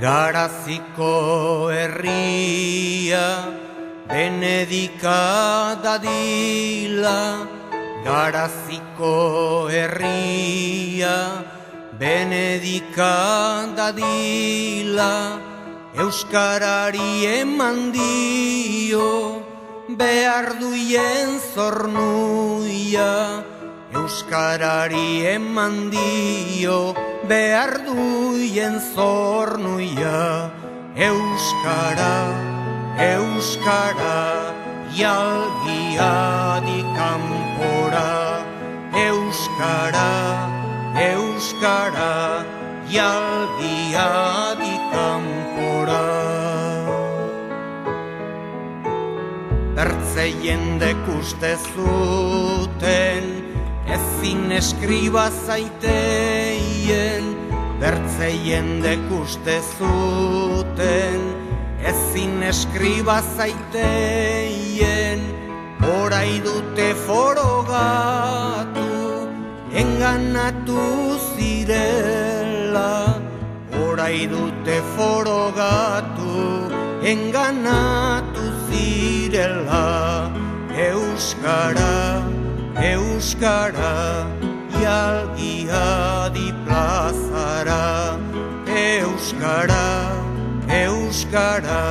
Garaziko herria benedika dadila, Garaziko herria benedika dadila, Euskarari eman dio behar duien zornuia, Euskarari eman dio behar duien zornuia. Euskara, Euskara, jalgiadi kanpora. Euskara, Euskara, jalgiadi kanpora. Bertze jendek uste zuten ezin eskriba zaiteien, bertze jendek uste zuten ezin eskriba zaiteien, orai dute forogatu, enganatu zirela, orai dute forogatu, enganatu zirela. Euskara, Euskara, jalgiadi plazara. Euskara, Euskara,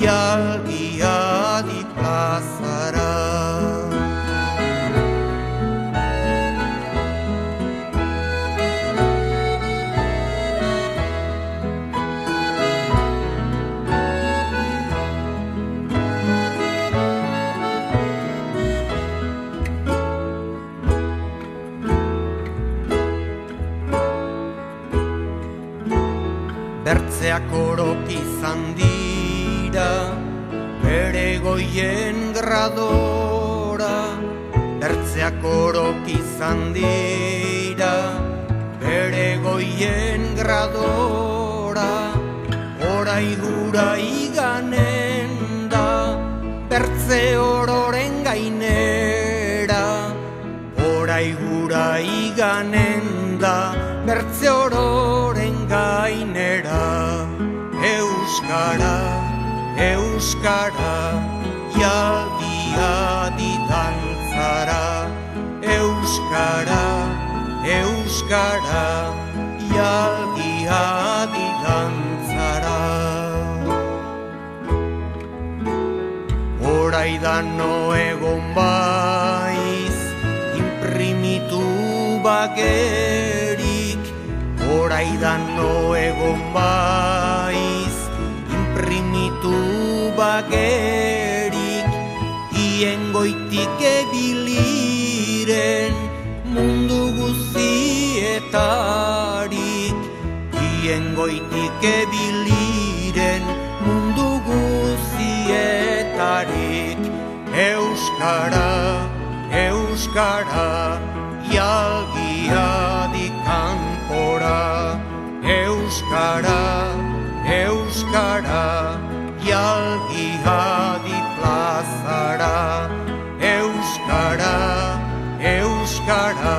jalgiadi plazara. Bertzeak orok izan dira bere goien gradora, bertzeak orok izan dira bere goien gradora, orai gura iganen da bertze ororen gainera, orai gura iganen da bertze ororen gainera. Euskara, Euskara, jalgiadi dantzara. Euskara, Euskara, jalgiadi dantzara. Orai da no egon baiz inprimitu bagerik, orai da no egon baiz inprimitu bagerik, hien goitik ebiliren mundu guzietarik, hien goitik ebiliren mundu guzietarik. Euskara, Euskara, jalgiadi kanpora. Euskara, Euskara, jalgiadi plazara. Euskara, Euskara,